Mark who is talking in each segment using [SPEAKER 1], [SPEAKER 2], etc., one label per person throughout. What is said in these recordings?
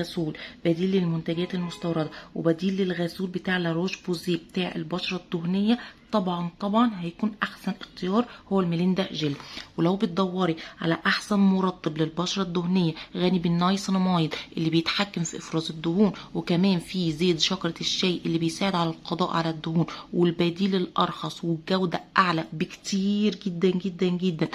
[SPEAKER 1] غسول بديل للمنتجات المستورده وبديل للغسول بتاع لا روش بوزي بتاع البشره الدهنيه، طبعا هيكون احسن اختيار هو الميليندا جل. ولو بتدوري على احسن مرطب للبشره الدهنيه غني بالنايسيناميد اللي بيتحكم في افراز الدهون، وكمان في زيت شجره الشاي اللي بيساعد على القضاء على الدهون، والبديل الارخص والجوده اعلى بكتير جدا جدا جدا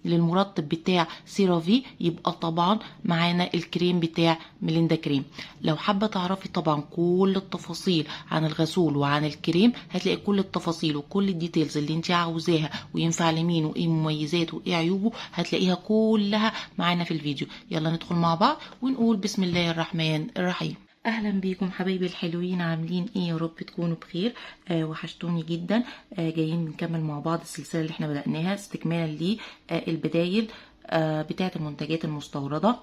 [SPEAKER 1] للمرطب بتاع سيرافي، يبقى طبعا معانا الكريم بتاع ميليندا كريم. لو حابه تعرفي طبعا كل التفاصيل عن الغسول وعن الكريم، هتلاقي كل التفاصيل وكل الديتيلز اللي انت عاوزاها وينفع لمين وايه مميزاته وايه عيوبه، هتلاقيها كلها معانا في الفيديو. يلا ندخل مع بعض ونقول بسم الله الرحمن الرحيم. اهلا بيكم حبايبي الحلوين، عاملين ايه؟ يا رب تكونوا بخير. وحشتوني جدا. جايين بنكمل مع بعض السلسله اللي احنا بدأناها استكمالا للبدايل بتاعه المنتجات المستورده.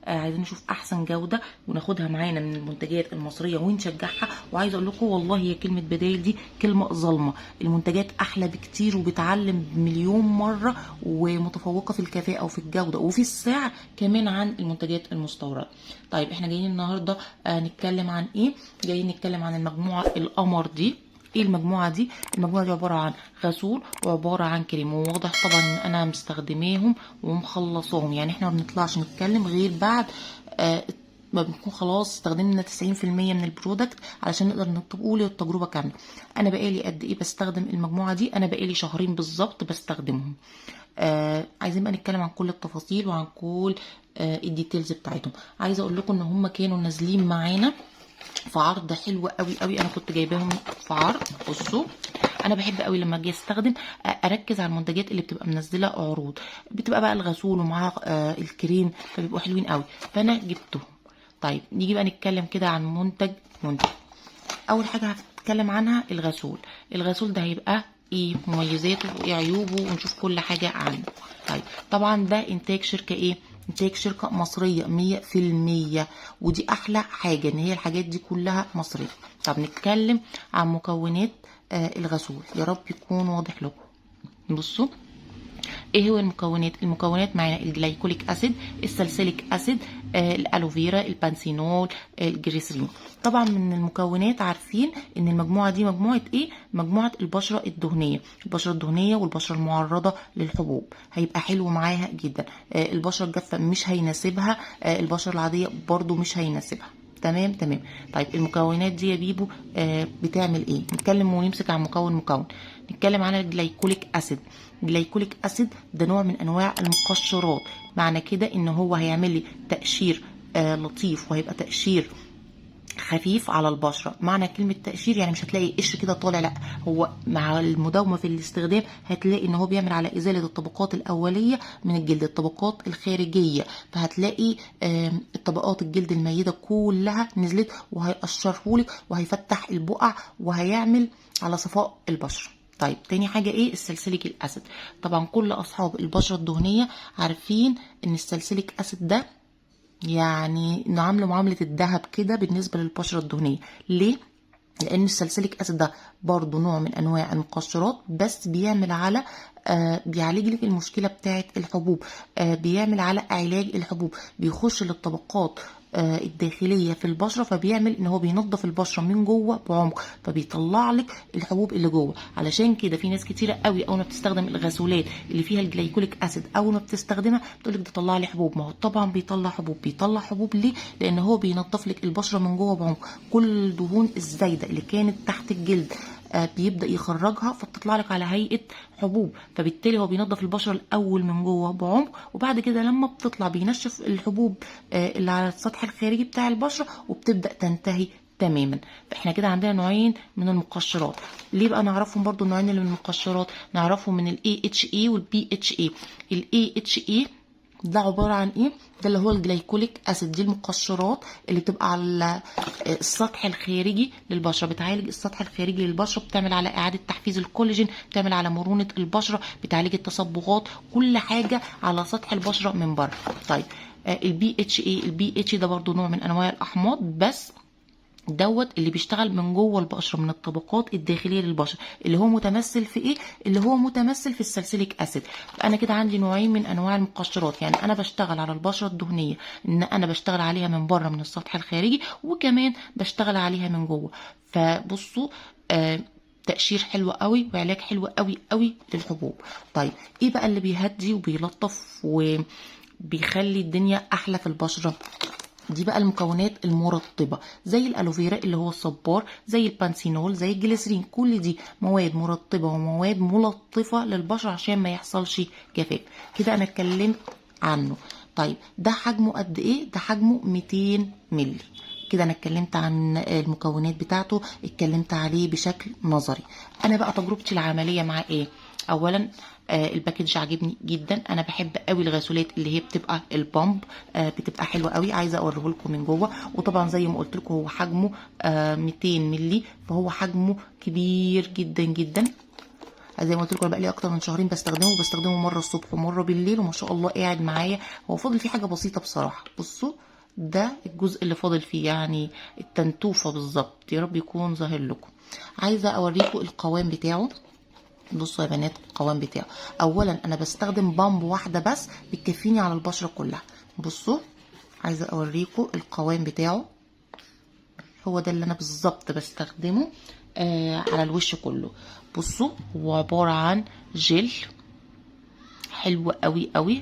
[SPEAKER 1] عايزين نشوف احسن جوده وناخدها معانا من المنتجات المصريه ونشجعها. وعايزه اقول لكم والله هي كلمه بدايل دي كلمه ظالمه، المنتجات احلى بكتير وبتعلم مليون مره ومتفوقه في الكفاءه وفي الجوده وفي السعر كمان عن المنتجات المستورده. طيب احنا جايين النهارده نتكلم عن ايه؟ جايين نتكلم عن المجموعه القمر دي. ايه المجموعه دي؟ المجموعه دي عباره عن غسول وعباره عن كريم، وواضح طبعا ان انا مستخدماهم ومخلصاهم، يعني احنا ما بنطلعش نتكلم غير بعد ما بنكون خلاص استخدمنا 90% من البرودكت علشان نقدر نقول التجربه كامله. انا بقالي قد ايه بستخدم المجموعه دي؟ انا بقالي شهرين بالظبط بستخدمهم. عايزين بقى نتكلم عن كل التفاصيل وعن كل الديتيلز بتاعتهم. عايزه اقول لكم ان هم كانوا نازلين معانا في عرض حلو قوي قوي، انا كنت جايباهم في عرض. بصوا انا بحب قوي لما اجي استخدم اركز على المنتجات اللي بتبقى منزله عروض، بتبقى بقى الغسول ومعاها الكريم، فبيبقوا حلوين قوي فانا جبتهم. طيب نيجي بقى نتكلم كده عن منتج. اول حاجه هتكلم عنها الغسول. الغسول ده هيبقى ايه مميزاته وايه عيوبه ونشوف كل حاجه عنه. طيب طبعا ده انتاج شركه ايه؟ انتاج شركه مصريه 100%، ودي احلى حاجه ان هي الحاجات دي كلها مصريه. طب نتكلم عن مكونات الغسول، يا رب يكون واضح لكم. بصوا ايه هو المكونات؟ المكونات معانا الجلايكوليك اسيد، الساليسيليك اسيد، الالوفيرا، البانسينول، الجليسرين. طبعا من المكونات عارفين ان المجموعه دي مجموعه ايه؟ مجموعه البشره الدهنيه. البشره الدهنيه والبشره المعرضه للحبوب هيبقى حلو معاها جدا. البشره الجافه مش هيناسبها، البشره العاديه برضو مش هيناسبها. تمام. طيب المكونات دي يا بيبو بتعمل ايه؟ نتكلم ونمسك عن مكون. نتكلم عن الجلايكوليك اسيد. الجلايكوليك اسيد ده نوع من انواع المقشرات، معنى كده ان هو هيعمل لي تقشير لطيف، وهيبقى تقشير خفيف على البشره. معنى كلمه تقشير يعني مش هتلاقي قشر كده طالع، لا، هو مع المداومه في الاستخدام هتلاقي ان هو بيعمل على ازاله الطبقات الاوليه من الجلد، الطبقات الخارجيه، فهتلاقي الطبقات الجلد الميته كلها نزلت، وهيقشرهولك وهيفتح البقع وهيعمل على صفاء البشره. طيب تاني حاجه ايه؟ الساليسيليك الاسيد. طبعا كل اصحاب البشره الدهنيه عارفين ان الساليسيليك اسيد ده يعني نعامله معامله الذهب كده بالنسبه للبشره الدهنيه. ليه؟ لان الساليسيليك اسيد ده برضو نوع من انواع المقشرات، بس بيعمل على بيعالج لك المشكله بتاعه الحبوب، بيعمل على علاج الحبوب، بيخش للطبقات الداخليه في البشره، فبيعمل ان هو بينظف البشره من جوه بعمق، فبيطلع لك الحبوب اللي جوه. علشان كده في ناس كتيره قوي اول ما بتستخدم الغسولات اللي فيها الجلايكوليك اسيد اول ما بتستخدمها بتقول لك ده طلع لي حبوب. ما هو طبعا بيطلع حبوب. ليه؟ لان هو بينظف لك البشره من جوه بعمق، كل الدهون الزايده اللي كانت تحت الجلد بيبدا يخرجها، فبتطلع لك على هيئه حبوب، فبالتالي هو بينظف البشره الاول من جوه بعمق، وبعد كده لما بتطلع بينشف الحبوب اللي على السطح الخارجي بتاع البشره، وبتبدا تنتهي تماما. فاحنا كده عندنا نوعين من المقشرات. ليه بقى نعرفهم برضو النوعين اللي من المقشرات؟ نعرفهم من الاي اتش اي والبي اتش اي. الاي اتش اي ده عباره عن ايه؟ ده اللي هو الجلايكوليك اسيد. دي المقشرات اللي بتبقى على السطح الخارجي للبشره، بتعالج السطح الخارجي للبشره، بتعمل على اعاده تحفيز الكولاجين، بتعمل على مرونه البشره، بتعالج التصبغات، كل حاجه على سطح البشره من بره. طيب البي اتش اي، البي اتش ده برضو نوع من انواع الاحماض، بس دوت اللي بيشتغل من جوه البشره، من الطبقات الداخليه للبشره، اللي هو متمثل في ايه؟ اللي هو متمثل في السلسليك اسيد. فانا كده عندي نوعين من انواع المقشرات، يعني انا بشتغل على البشره الدهنيه ان انا بشتغل عليها من بره من السطح الخارجي، وكمان بشتغل عليها من جوه. فبصوا تقشير حلو قوي وعلاج حلو قوي قوي للحبوب. طيب ايه بقى اللي بيهدي وبيلطف وبيخلي الدنيا احلى في البشره؟ دي بقى المكونات المرطبه، زي الالوفيرا اللي هو الصبار، زي البانسينول، زي الجليسرين. كل دي مواد مرطبه ومواد ملطفه للبشره عشان ما يحصلش جفاف. كده انا اتكلمت عنه. طيب ده حجمه قد ايه؟ ده حجمه 200 مللي. كده انا اتكلمت عن المكونات بتاعته، اتكلمت عليه بشكل نظري. انا بقى تجربتي العمليه مع ايه؟ اولا الباكج عاجبني جدا. انا بحب قوي الغسولات اللي هي بتبقى البامب، بتبقى حلوه قوي. عايزه اوريه لكم من جوه. وطبعا زي ما قلت لكم هو حجمه 200 مللي، فهو حجمه كبير جدا جدا. زي ما قلت لكم بقى لي اكتر من شهرين بستخدمه مره الصبح ومره بالليل، وما شاء الله قاعد معايا. هو فاضل فيه حاجه بسيطه بصراحه، بصوا ده الجزء اللي فاضل فيه، يعني التنتوفه بالظبط. يا رب يكون ظاهر لكم. عايزه اوريكم القوام بتاعه. بصوا يا بنات القوام بتاعه. اولا انا بستخدم بامب واحده بس بتكفيني على البشره كلها. بصوا عايزه اوريكم القوام بتاعه. هو ده اللي انا بالظبط بستخدمه على الوش كله. بصوا هو عباره عن جل حلو قوي قوي.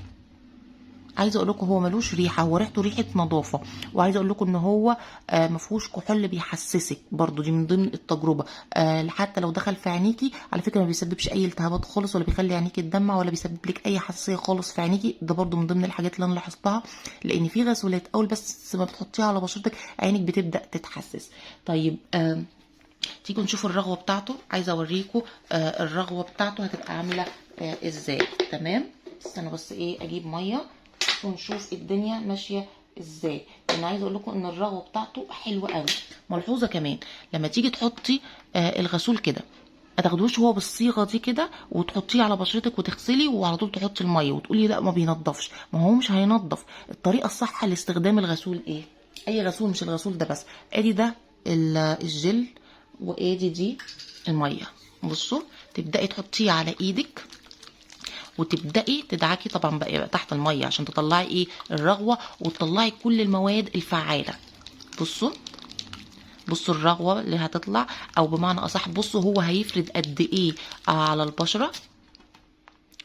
[SPEAKER 1] عايزه اقول لكم هو ملوش ريحه، هو ريحته ريحه نظافه. وعايزه اقول لكم ان هو ما فيهوش كحول بيحسسك، برضو دي من ضمن التجربه. حتى لو دخل في عينيكي على فكره ما بيسببش اي التهابات خالص، ولا بيخلي عينيكي تدمع، ولا بيسبب لك اي حساسيه خالص في عينيكي. ده برضو من ضمن الحاجات اللي انا لاحظتها، لان في غسولات اول بس ما بتحطيها على بشرتك عينك بتبدا تتحسس. طيب تيجوا نشوف الرغوه بتاعته. عايزه اوريكم الرغوه بتاعته هتبقى عامله ازاي. تمام، استنوا بس ايه اجيب ميه ونشوف الدنيا ماشيه ازاي. انا عايزه اقول لكم ان الرغوه بتاعته حلوه قوي. ملحوظه كمان، لما تيجي تحطي الغسول كده ما تاخدوش هو بالصيغه دي كده وتحطيه على بشرتك وتغسلي وعلى طول تحطي الميه وتقولي لا ما بينضفش. ما هو مش هينضف. الطريقه الصح لاستخدام الغسول ايه؟ اي غسول مش الغسول ده بس. ادي ده الجل، وادي دي الميه. بصوا تبداي تحطيه على ايدك وتبداي تدعكي طبعا بقى تحت الميه عشان تطلعي ايه الرغوه وتطلعي كل المواد الفعاله. بصوا بصوا الرغوه اللي هتطلع، او بمعنى اصح بصوا هو هيفرد قد ايه على البشره.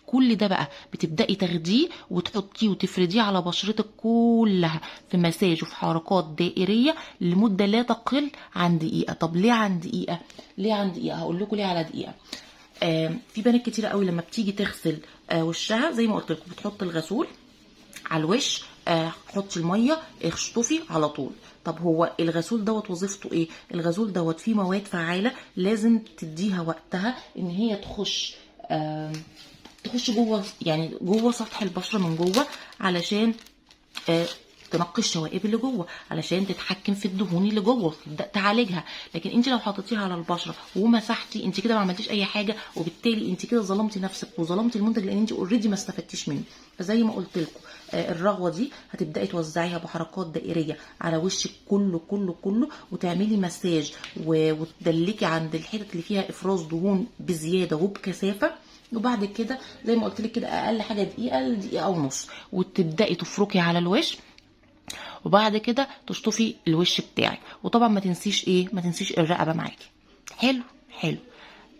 [SPEAKER 1] كل ده بقى بتبداي تاخديه وتحطيه وتفرديه على بشرتك كلها في مساج وفي حركات دائريه لمده لا تقل عن دقيقه. طب ليه عن دقيقه؟ ليه عن دقيقه؟ هقول لكم ليه على دقيقه. في بنات كتيره قوي لما بتيجي تغسل وشها زي ما قلت لكم بتحط الغسول على الوش، حطي الميه اشطفي على طول. طب هو الغسول دوت وظيفته ايه؟ الغسول دوت فيه مواد فعاله لازم تديها وقتها ان هي تخش جوه، يعني جوه سطح البشره من جوه، علشان تنقي الشوائب اللي جوه، علشان تتحكم في الدهون اللي جوه تبدا تعالجها. لكن انت لو حطيتيها على البشره ومسحتي انت كده ما عملتيش اي حاجه، وبالتالي انت كده ظلمتي نفسك وظلمتي المنتج، لان انت اوريدي ما استفدتيش منه. فزي ما قلت لكم الرغوه دي هتبداي توزعيها بحركات دائريه على وشك كله كله كله، وتعملي مساج وتدلكي عند الحتت اللي فيها افراز دهون بزياده وبكثافه. وبعد كده زي ما قلت لك كده اقل حاجه دقيقه لدقيقه ونص، وتبداي تفركي على الوش، وبعد كده تشطفي الوش بتاعك. وطبعا ما تنسيش ايه؟ ما تنسيش الرقبه معاكي. حلو حلو.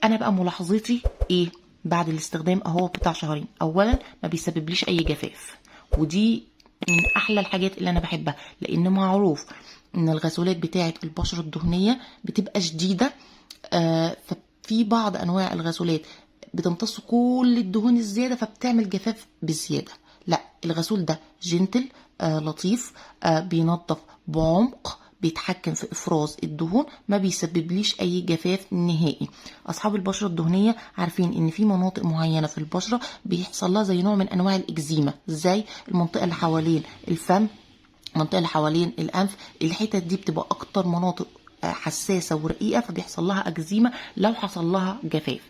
[SPEAKER 1] انا بقى ملاحظتي ايه بعد الاستخدام اهو بتاع شهرين؟ اولا ما بيسببليش اي جفاف، ودي من احلى الحاجات اللي انا بحبها، لان معروف ان الغسولات بتاعه البشره الدهنيه بتبقى شديده. ففي بعض انواع الغسولات بتمتص كل الدهون الزياده فبتعمل جفاف بزياده. لا، الغسول ده جنتل لطيف، بينظف بعمق، بيتحكم في افراز الدهون، ما بيسببليش اي جفاف نهائي. اصحاب البشره الدهنيه عارفين ان في مناطق معينه في البشره بيحصل لها زي نوع من انواع الاكزيما، زي المنطقه اللي حوالين الفم، المنطقه اللي حوالين الانف. الحتت دي بتبقى اكتر مناطق حساسه ورقيقه، فبيحصل لها اكزيما لو حصل لها جفاف.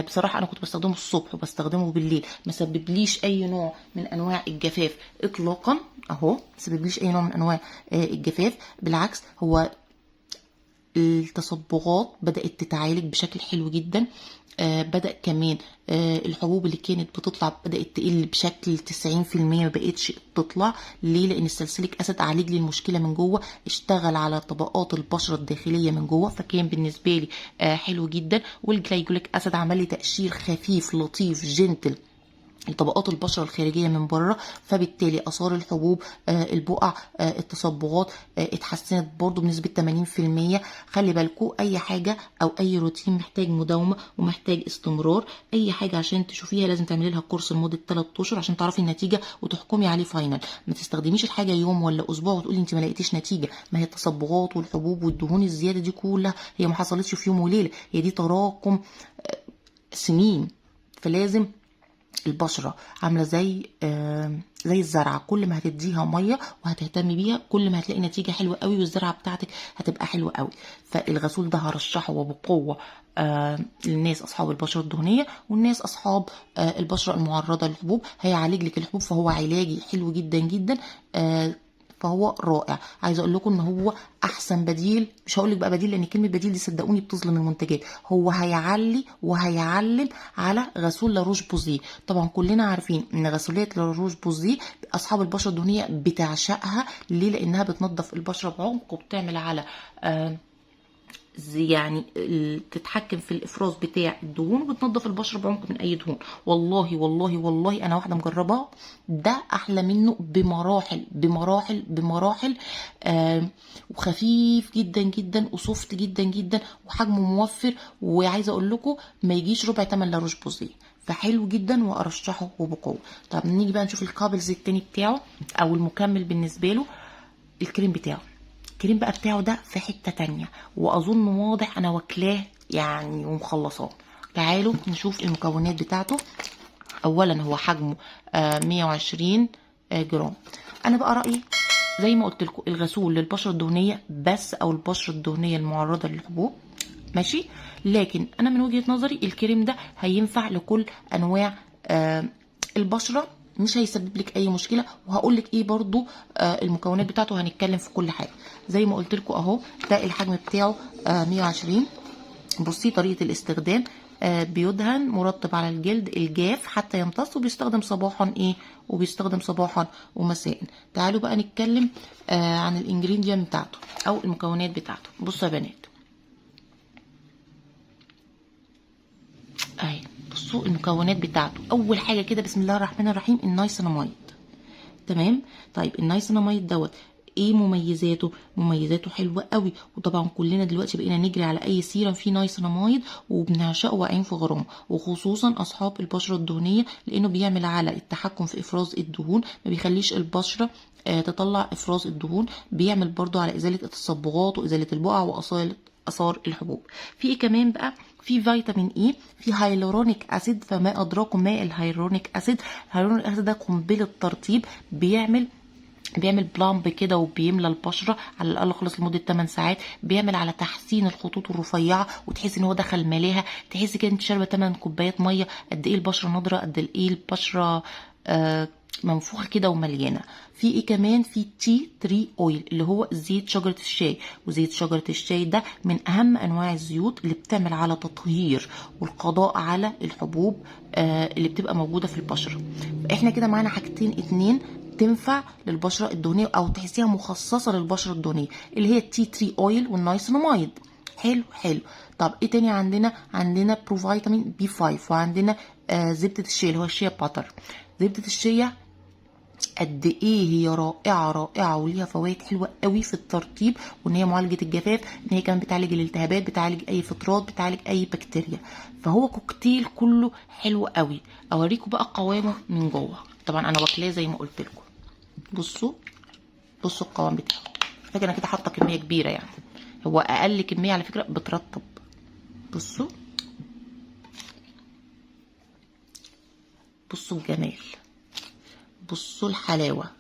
[SPEAKER 1] بصراحه انا كنت بستخدمه الصبح وبستخدمه بالليل، ما سببليش اي نوع من انواع الجفاف اطلاقا. اهو ما سببليش اي نوع من انواع الجفاف، بالعكس هو التصبغات بدأت تتعالج بشكل حلو جدا. بدأ كمان الحبوب اللي كانت بتطلع بدأت تقل بشكل 90%، ما بقتش تطلع. ليه؟ لأن السلسليك أسيد عالج لي المشكلة من جوه، اشتغل على طبقات البشرة الداخلية من جوه، فكان بالنسبة لي حلو جدا. والجلايكوليك أسيد عمل لي تقشير خفيف لطيف جنتل لطبقات البشرة الخارجية من بره، فبالتالي اثار الحبوب البقع التصبغات اتحسنت برضو بنسبة 80%. خلي بالكو اي حاجة او اي روتين محتاج مداومة ومحتاج استمرار. اي حاجة عشان تشوفيها لازم تعملي لها كورس لمدة 3 اشهر عشان تعرفي النتيجة وتحكمي عليه فاينل. ما تستخدميش الحاجة يوم ولا اسبوع وتقولي انت ما لقيتيش نتيجة. ما هي التصبغات والحبوب والدهون الزيادة دي كلها هي ما حصلتش في يوم وليلة، هي دي تراكم سنين. فلازم البشرة عاملة زي الزرعة، كل ما هتديها مية وهتهتمي بيها كل ما هتلاقي نتيجة حلوة قوي، والزرعة بتاعتك هتبقى حلوة قوي. فالغسول ده هرشحه وبقوة للناس اصحاب البشرة الدهنية والناس اصحاب البشرة المعرضة للحبوب. هيعالج لك الحبوب، فهو علاجي حلو جدا جدا. فهو رائع. عايزه اقول لكم ان هو احسن بديل، مش هقول لك بقى بديل لان كلمه بديل دي صدقوني بتظلم المنتجات. هو هيعلي وهيعلم على غسول لاروش بوزيه. طبعا كلنا عارفين ان غسولات لاروش بوزيه اصحاب البشره الدهنيه بتعشقها. ليه؟ لانها بتنظف البشره بعمق وبتعمل على يعني تتحكم في الافراز بتاع الدهون وبتنظف البشره بعمق من اي دهون. والله والله والله انا واحده مجرباها، ده احلى منه بمراحل بمراحل بمراحل. وخفيف جدا جدا وسوفت جدا جدا وحجمه موفر. وعايزه اقول لكم ما يجيش ربع تمن لاروش بوزيه، فحلو جدا وارشحه وبقوه. طب نيجي بقى نشوف الكابلز التاني بتاعه او المكمل بالنسبه له، الكريم بتاعه. الكريم بقى بتاعه ده في حتة تانية، واظن واضح انا واكلاه يعني ومخلصاه. تعالوا نشوف المكونات بتاعته. اولا هو حجمه 120 جرام. انا بقى رأيي زي ما قلت لكم الغسول للبشرة الدهنية بس او البشرة الدهنية المعرضة للحبوب، ماشي. لكن انا من وجهة نظري الكريم ده هينفع لكل انواع البشرة، مش هيسبب لك اي مشكله. وهقول لك ايه برضو المكونات بتاعته، هنتكلم في كل حاجه. زي ما قلت لكم اهو ده الحجم بتاعه 120. بصي طريقه الاستخدام، بيدهن مرطب على الجلد الجاف حتى يمتص، وبيستخدم صباحا وبيستخدم صباحا ومساء. تعالوا بقى نتكلم عن الانجريدينت بتاعته او المكونات بتاعته. بصوا يا بنات اهي، بصوا المكونات بتاعته. اول حاجه كده بسم الله الرحمن الرحيم النايسيناميد. تمام. طيب النايسيناميد دوت ايه مميزاته؟ مميزاته حلوه قوي. وطبعا كلنا دلوقتي بقينا نجري على اي سيرم فيه نايسيناميد وبنعشقه واقعين في غرامه، وخصوصا اصحاب البشره الدهنيه، لانه بيعمل على التحكم في افراز الدهون، ما بيخليش البشره تطلع افراز الدهون. بيعمل برضو على ازاله التصبغات وازاله البقع واصاله اثار الحبوب. في ايه كمان بقى؟ في فيتامين اي، في هايلورونيك اسيد. فما ادراكم ما الهايلورونيك اسيد؟ الهايلورونيك اسيد ده قنبله ترطيب، بيعمل بلامب كده وبيملى البشره على الاقل خالص لمده 8 ساعات. بيعمل على تحسين الخطوط الرفيعه وتحسي ان هو دخل ملاها، تحسي كده انت شاربه 8 كوبايات ميه. قد ايه البشره نضره، قد ايه البشره منفوخه كده ومليانه. في ايه كمان؟ في تي تري اويل اللي هو زيت شجره الشاي. وزيت شجره الشاي ده من اهم انواع الزيوت اللي بتعمل على تطهير والقضاء على الحبوب اللي بتبقى موجوده في البشره. احنا كده معانا حاجتين اتنين تنفع للبشره الدهنيه او تحسيها مخصصه للبشره الدهنيه، اللي هي التي تري اويل والنايسيناميد. حلو حلو. طب ايه تاني عندنا بروفيتامين بي 5، وعندنا زبده الشيا اللي هو الشيا باتر. زبده الشيا قد ايه هي رائعه رائعه وليها فوائد حلوه قوي في الترطيب، وان هي معالجه الجفاف، ان هي كمان بتعالج الالتهابات، بتعالج اي فطرات، بتعالج اي بكتيريا. فهو كوكتيل كله حلو قوي. اوريكم بقى قوامه من جوه. طبعا انا واكلاه زي ما قلت لكم. بصوا القوام بتاعه. فكره انا كده حاطه كميه كبيره يعني، هو اقل كميه على فكره بترطب. بصوا الجمال، بصوا الحلاوه،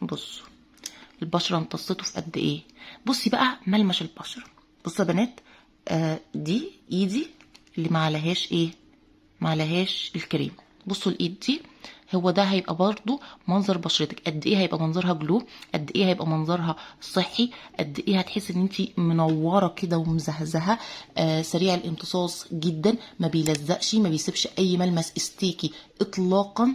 [SPEAKER 1] بصوا البشره امتصته في قد ايه. بصي بقى ملمش البشره. بصوا يا بنات دي ايدي اللي معلهاش الكريم. بصوا الايد دي هو ده هيبقى برضو منظر بشرتك. قد ايه هيبقى منظرها جلو، قد ايه هيبقى منظرها صحي، قد ايه هتحسي ان انت منوره كده ومزهزهه. سريع الامتصاص جدا، ما بيلزقش، ما بيسيبش اي ملمس استيكي اطلاقا.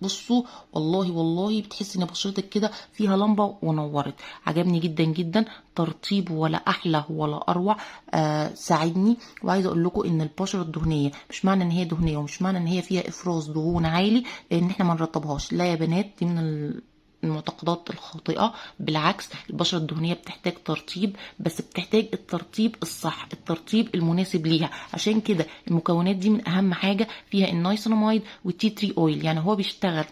[SPEAKER 1] بصوا والله والله بتحسي ان بشرتك كده فيها لمبه ونورت. عجبني جدا جدا ترطيبه، ولا احلى ولا اروع. ساعدني. وعايزه اقول لكم ان البشره الدهنيه مش معنى ان هي دهنيه ومش معنى ان هي فيها افراز دهون عالي ان احنا ما نرطبهاش. لا يا بنات، دي من المعتقدات الخاطئة. بالعكس، البشرة الدهنية بتحتاج ترطيب، بس بتحتاج الترطيب الصح، الترطيب المناسب ليها. عشان كده المكونات دي من اهم حاجة فيها النايسيناميد والتي تري اويل. يعني هو بيشتغل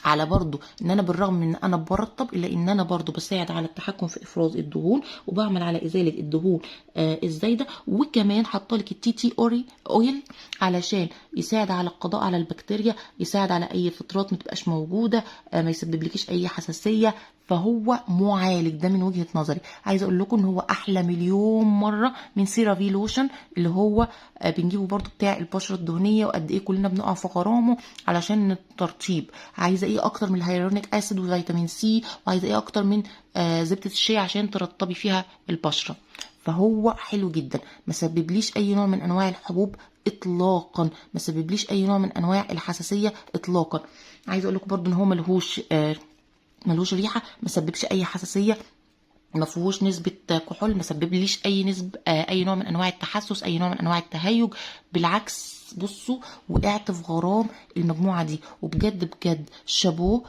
[SPEAKER 1] على برضو ان انا بالرغم من ان انا برطب، الا ان انا برضو بساعد على التحكم في افراز الدهون، وبعمل على ازاله الدهون الزايده. وكمان حاطه لك التي تي اويل علشان يساعد على القضاء على البكتيريا، يساعد على اي فطرات ما تبقاش موجوده، ما يسببلكيش اي حساسيه. فهو معالج، ده من وجهة نظري. عايزه اقول لكم ان هو احلى مليون مره من سيرافي لوشن اللي هو بنجيبه برضو بتاع البشره الدهنيه، وقد ايه كلنا بنقع في غرامه علشان الترطيب. عايزه ايه اكتر من الهيالورونيك اسيد وفيتامين سي، وعايزه ايه اكتر من زبده الشيا عشان ترطبي فيها البشره. فهو حلو جدا، ما سببليش اي نوع من انواع الحبوب اطلاقا، ما سببليش اي نوع من انواع الحساسيه اطلاقا. عايزه اقول لكم برضو ان هو ملوش ريحه، ما سببش اي حساسيه، ما فيهوش نسبه كحول، ما سببليش اي نسبه اي نوع من انواع التحسس، اي نوع من انواع التهيج. بالعكس، بصوا وقعت في غرام المجموعه دي، وبجد بجد شابوه.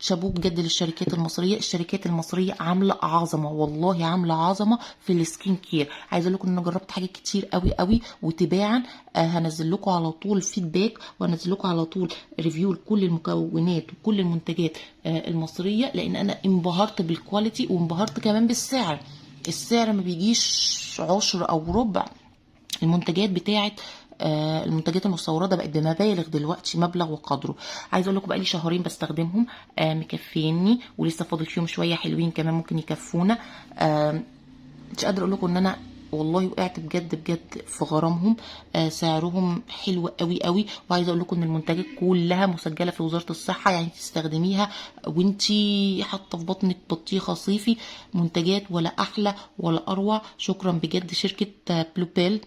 [SPEAKER 1] شابوه بجد للشركات المصريه. الشركات المصريه عامله عظمه، والله عامله عظمه في السكين كير. عايزه اقول لكم ان انا جربت حاجات كتير قوي قوي، وتباعا هنزل لكم على طول فيدباك، وهنزل لكم على طول ريفيو لكل المكونات وكل المنتجات المصريه، لان انا انبهرت بالكواليتي وانبهرت كمان بالسعر. السعر ما بيجيش عشر او ربع المنتجات بتاعه. المنتجات المستورده بقت بمبالغ دلوقتي، مبلغ وقدره. عايزه اقول لكم بقى لي شهرين بستخدمهم، مكفيني، ولسه فاضل فيهم شويه حلوين كمان ممكن يكفونا. مش قادره اقول لكم ان انا والله وقعت بجد بجد في غرامهم. سعرهم حلو قوي قوي. وعايزه اقول لكم ان المنتجات كلها مسجله في وزاره الصحه، يعني تستخدميها وانتي حاطه في بطنك بطيخه صيفي. منتجات ولا احلى ولا اروع. شكرا بجد شركه بلوبيل.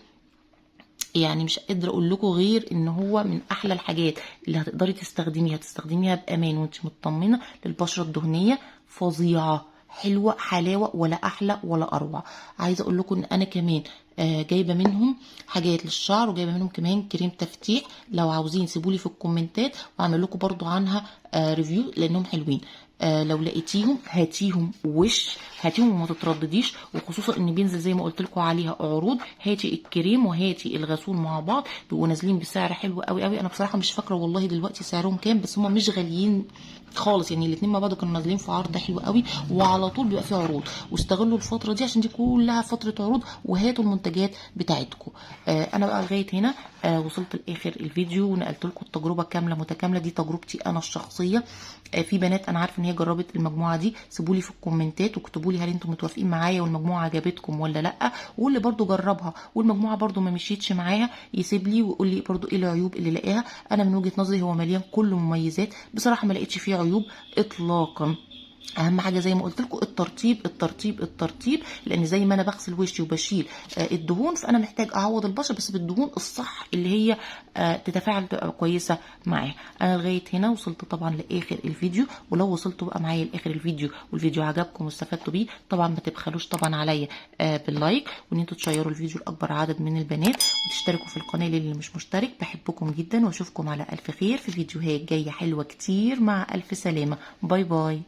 [SPEAKER 1] يعني مش قادره اقول لكم غير ان هو من احلى الحاجات اللي هتقدري تستخدميها بامان وانت مطمنه للبشره الدهنيه. فظيعه، حلوه حلاوه، ولا احلى ولا اروع. عايزه اقول لكم ان انا كمان جايبه منهم حاجات للشعر، وجايبه منهم كمان كريم تفتيح. لو عاوزين سيبولي في الكومنتات واعمل لكم برضو عنها ريفيو، لانهم حلوين. لو لقيتيهم هاتيهم هاتيهم وما تتردديش. وخصوصا ان بينزل زي ما قلت لكم عليها عروض. هاتي الكريم وهاتي الغسول مع بعض، بيبقوا نازلين بسعر حلو قوي قوي. انا بصراحه مش فاكره والله دلوقتي سعرهم كام، بس هم مش غاليين خالص. يعني الاثنين مع بعض كانوا نازلين في عرض حلو قوي، وعلى طول بيبقى فيه عروض. واستغلوا الفتره دي عشان دي كلها فتره عروض، وهاتوا المنتجات بتاعتكم. انا بقى لغايه هنا وصلت لاخر الفيديو، ونقلت لكم التجربه كامله متكامله. دي تجربتي انا الشخصيه. في بنات انا عارفه ان هي جربت المجموعه دي، سيبولي في الكومنتات واكتبوا لي هل انتم متوافقين معايا والمجموعه عجبتكم ولا لا. واللي برضو جربها والمجموعه برضو ما مشيتش معايا يسيب لي ويقول لي برضو ايه العيوب اللي لاقاها. انا من وجهه نظري هو مليان كل مميزات، بصراحه ما لقيتش فيه عيوب اطلاقا. اهم حاجه زي ما قلت لكم الترطيب الترطيب الترطيب، لان زي ما انا بغسل وشي وبشيل الدهون، فانا محتاج اعوض البشره بس بالدهون الصح اللي هي تتفاعل تبقى كويسه معاها. انا لغايه هنا وصلت طبعا لاخر الفيديو. ولو وصلتوا بقى معايا لاخر الفيديو والفيديو عجبكم واستفدتوا بيه، طبعا ما تبخلوش طبعا عليا باللايك، وان انتوا تشيروا الفيديو لاكبر عدد من البنات، وتشتركوا في القناه اللي مش مشترك. بحبكم جدا، واشوفكم على الف خير في فيديوهات جايه حلوه كتير. مع الف سلامه، باي باي.